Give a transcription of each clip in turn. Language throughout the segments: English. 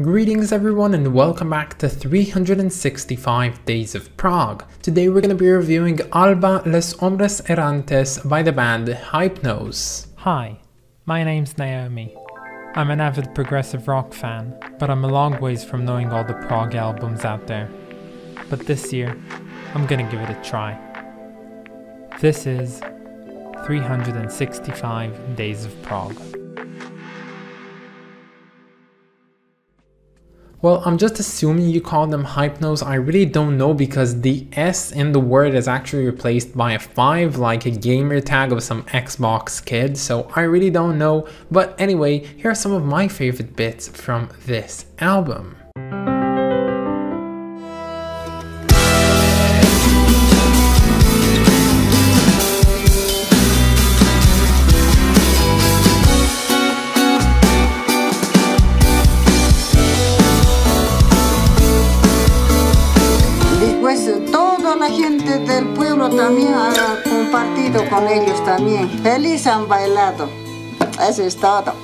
Greetings everyone and welcome back to 365 Days of Prog. Today we're going to be reviewing Alba, Los Ombres Errantes by the band Hypno5e. Hi, my name's Naomi. I'm an avid progressive rock fan, but I'm a long ways from knowing all the prog albums out there. But this year, I'm gonna give it a try. This is 365 Days of Prog. Well, I'm just assuming you call them Hypno5e. I really don't know because the S in the word is actually replaced by a 5, like a gamer tag of some Xbox kid, so I really don't know. But anyway, here are some of my favorite bits from this album. Toda la gente del pueblo también ha compartido con ellos también. Feliz han bailado. Eso es todo.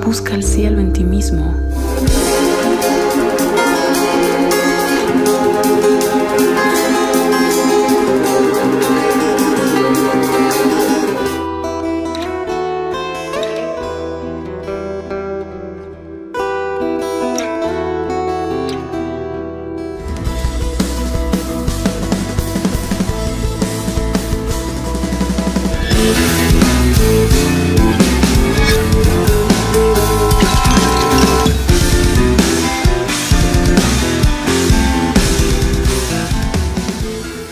Busca el cielo en ti mismo.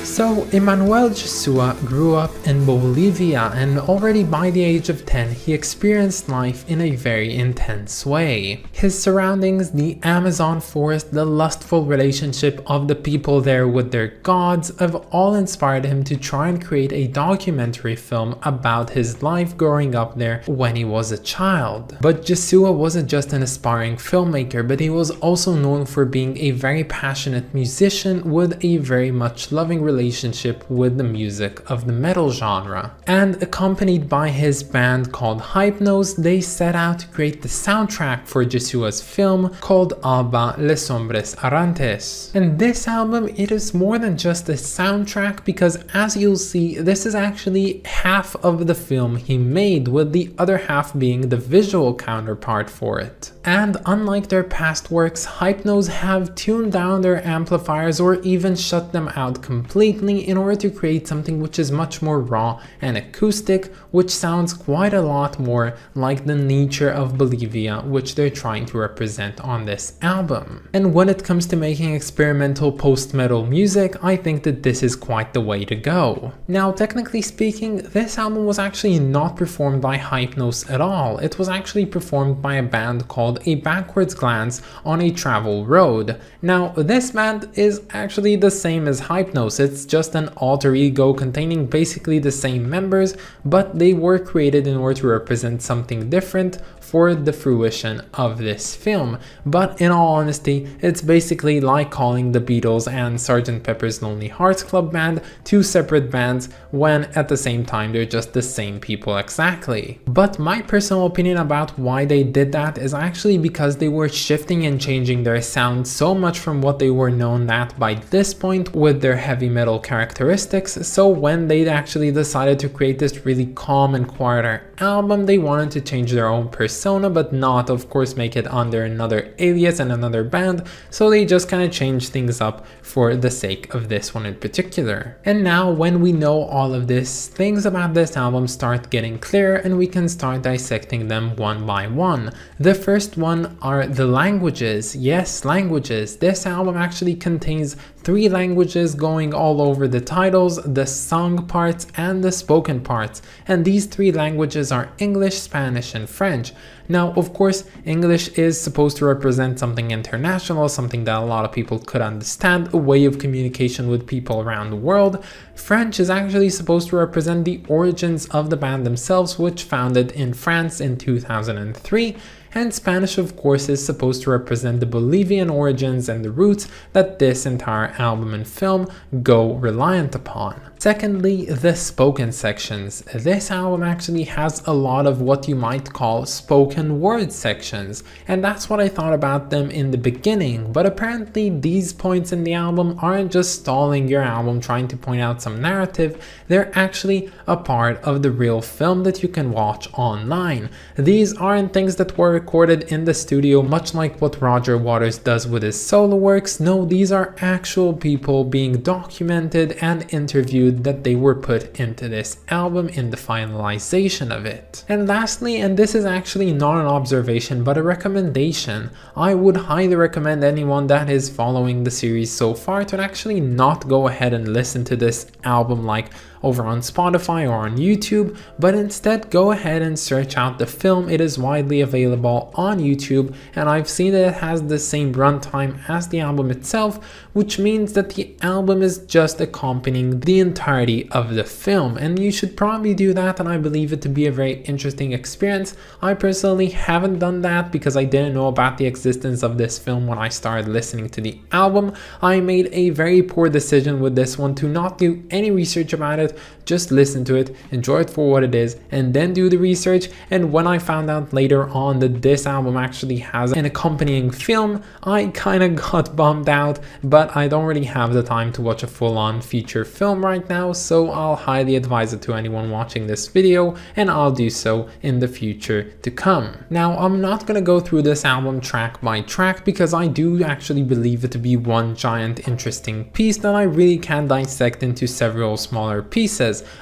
So, Emmanuel Jesua grew up in Bolivia, and already by the age of 10 he experienced life in a very intense way. His surroundings, the Amazon forest, the lustful relationship of the people there with their gods have all inspired him to try and create a documentary film about his life growing up there when he was a child. But Jesua wasn't just an aspiring filmmaker, but he was also known for being a very passionate musician with a very much loving relationship with the music of the metal genre. And accompanied by his band called Hypno5e, they set out to create the soundtrack for Jesua's film called Alba, Los Ombres Errantes. And this album, it is more than just a soundtrack, because as you'll see, this is actually half of the film he made, with the other half being the visual counterpart for it. And unlike their past works, Hypno5e have tuned down their amplifiers or even shut them out completely in order to create something which is much more raw and acoustic, which sounds quite a lot more like the nature of Bolivia, which they're trying to represent on this album. And when it comes to making experimental post-metal music, I think that this is quite the way to go. Now, technically speaking, this album was actually not performed by Hypno5e at all. It was actually performed by a band called A Backwards Glance on a Travel Road. Now, this band is actually the same as Hypno5e. It's just an alter ego containing basically the same members, but they were created in order to represent something different for the fruition of this film. But in all honesty, it's basically like calling the Beatles and Sgt. Pepper's Lonely Hearts Club Band two separate bands when at the same time they're just the same people exactly. But my personal opinion about why they did that is actually because they were shifting and changing their sound so much from what they were known at by this point with their heavy metal characteristics. So when they actually decided to create this really calm and quieter album, they wanted to change their own persona, but not of course make it under another alias and another band, so they just kind of changed things up for the sake of this one in particular. And now when we know all of this, things about this album start getting clear and we can start dissecting them one by one. The first one are the languages. Yes, languages. This album actually contains 3 languages going all over the titles, the sung parts and the spoken parts, and these 3 languages are English, Spanish and French. Now, of course, English is supposed to represent something international, something that a lot of people could understand, a way of communication with people around the world. French is actually supposed to represent the origins of the band themselves, which founded in France in 2003. and Spanish of course is supposed to represent the Bolivian origins and the roots that this entire album and film go reliant upon. Secondly, the spoken sections. This album actually has a lot of what you might call spoken word sections, and that's what I thought about them in the beginning, but apparently these points in the album aren't just stalling your album trying to point out some narrative, they're actually a part of the real film that you can watch online. These aren't things that were recorded in the studio, much like what Roger Waters does with his solo works. No, these are actual people being documented and interviewed that they were put into this album in the finalization of it. And lastly, and this is actually not an observation but a recommendation, I would highly recommend anyone that is following the series so far to actually not go ahead and listen to this album like over on Spotify or on YouTube, but instead go ahead and search out the film. It is widely available on YouTube, and I've seen that it has the same runtime as the album itself, which means that the album is just accompanying the entirety of the film, and you should probably do that, and I believe it to be a very interesting experience. I personally haven't done that because I didn't know about the existence of this film when I started listening to the album. I made a very poor decision with this one to not do any research about it, just listen to it, enjoy it for what it is, and then do the research. And when I found out later on that this album actually has an accompanying film, I kind of got bummed out, but I don't really have the time to watch a full-on feature film right now, so I'll highly advise it to anyone watching this video, and I'll do so in the future to come. Now, I'm not gonna go through this album track by track because I do actually believe it to be one giant interesting piece that I really can dissect into several smaller pieces.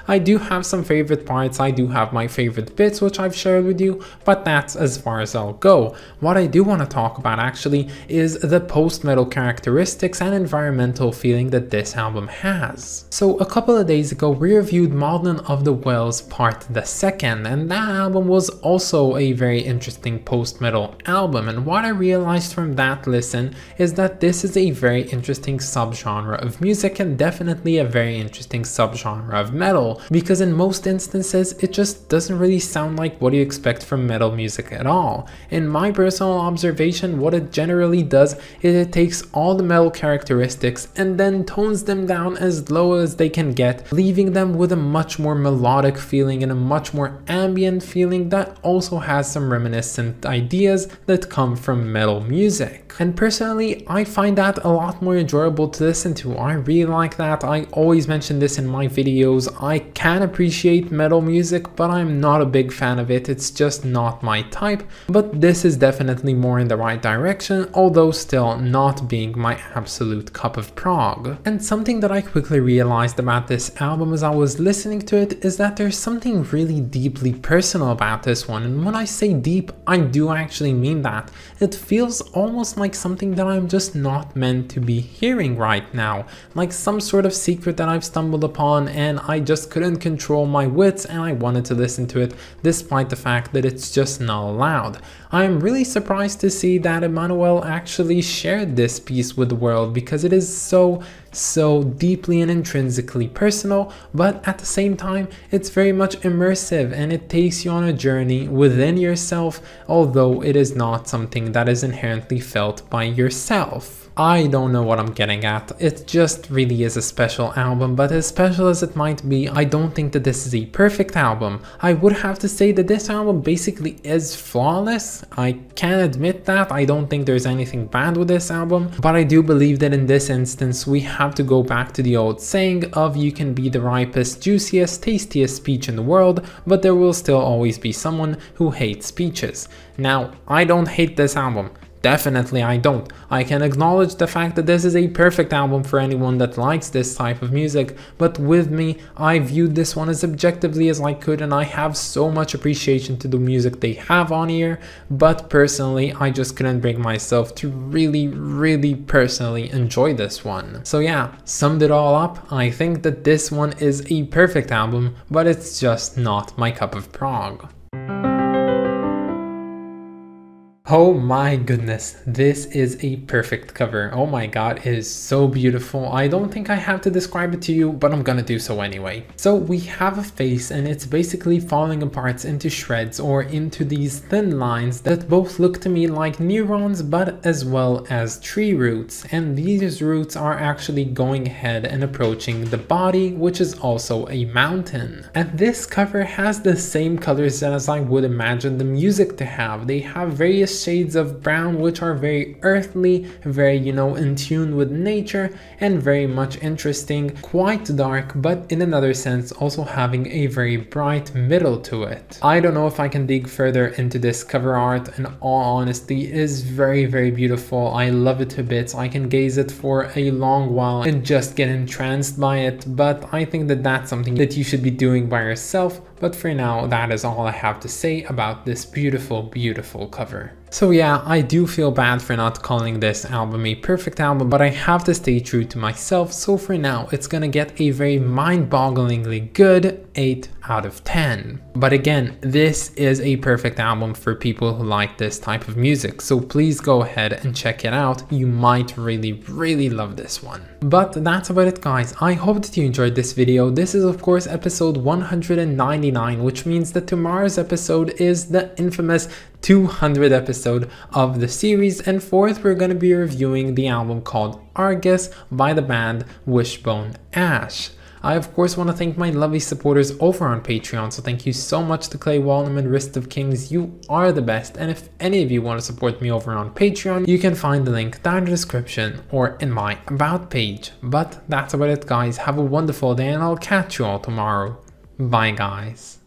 I do have some favorite parts, I do have my favorite bits which I've shared with you, but that's as far as I'll go. What I do want to talk about actually is the post-metal characteristics and environmental feeling that this album has. So a couple of days ago we reviewed Maudlin of the Wells Part the Second, and that album was also a very interesting post-metal album, and what I realized from that listen is that this is a very interesting subgenre of music and definitely a very interesting subgenre of metal, because in most instances it just doesn't really sound like what you expect from metal music at all. In my personal observation, what it generally does is it takes all the metal characteristics and then tones them down as low as they can get, leaving them with a much more melodic feeling and a much more ambient feeling that also has some reminiscent ideas that come from metal music. And personally, I find that a lot more enjoyable to listen to. I really like that. I always mention this in my videos. I can appreciate metal music, but I'm not a big fan of it. It's just not my type, but this is definitely more in the right direction, although still not being my absolute cup of prog. And something that I quickly realized about this album as I was listening to it is that there's something really deeply personal about this one, and when I say deep, I do actually mean that. It feels almost like something that I'm just not meant to be hearing right now, like some sort of secret that I've stumbled upon and I just couldn't control my wits and I wanted to listen to it despite the fact that it's just not allowed. I'm really surprised to see that Emmanuel actually shared this piece with the world because it is so deeply and intrinsically personal, but at the same time it's very much immersive and it takes you on a journey within yourself, although it is not something that is inherently felt by yourself. I don't know what I'm getting at. It just really is a special album, but as special as it might be, I don't think that this is a perfect album. I would have to say that this album basically is flawless. I can admit that. I don't think there's anything bad with this album, but I do believe that in this instance we have to go back to the old saying of you can be the ripest, juiciest, tastiest speech in the world, but there will still always be someone who hates speeches. Now, I don't hate this album. Definitely I don't. I can acknowledge the fact that this is a perfect album for anyone that likes this type of music, but with me, I viewed this one as objectively as I could and I have so much appreciation to the music they have on here, but personally I just couldn't bring myself to really personally enjoy this one. So yeah, summed it all up, I think that this one is a perfect album, but it's just not my cup of prog. Oh my goodness, this is a perfect cover. Oh my god, it is so beautiful. I don't think I have to describe it to you, but I'm gonna do so anyway. So we have a face and it's basically falling apart into shreds or into these thin lines that both look to me like neurons but as well as tree roots. And these roots are actually going ahead and approaching the body, which is also a mountain. And this cover has the same colors as I would imagine the music to have. They have various shades of brown which are very earthly, very, you know, in tune with nature and very much interesting, quite dark, but in another sense also having a very bright middle to it. I don't know if I can dig further into this cover art. In all honesty, it is very beautiful. I love it to bits. I can gaze it for a long while and just get entranced by it, but I think that that's something that you should be doing by yourself. But for now, that is all I have to say about this beautiful cover. So yeah, I do feel bad for not calling this album a perfect album, but I have to stay true to myself, so for now it's gonna get a very mind-bogglingly good 8 out of 10. But again, this is a perfect album for people who like this type of music, so please go ahead and check it out. You might really love this one. But that's about it, guys. I hope that you enjoyed this video. This is of course episode 199, which means that tomorrow's episode is the infamous 200th episode of the series, and for it we're going to be reviewing the album called Argus by the band Wishbone Ash. I of course want to thank my lovely supporters over on Patreon, so thank you so much to Clay Walnum and Wrist of Kings. You are the best, and if any of you want to support me over on Patreon, you can find the link down in the description or in my about page. But that's about it, guys. Have a wonderful day and I'll catch you all tomorrow. Bye guys.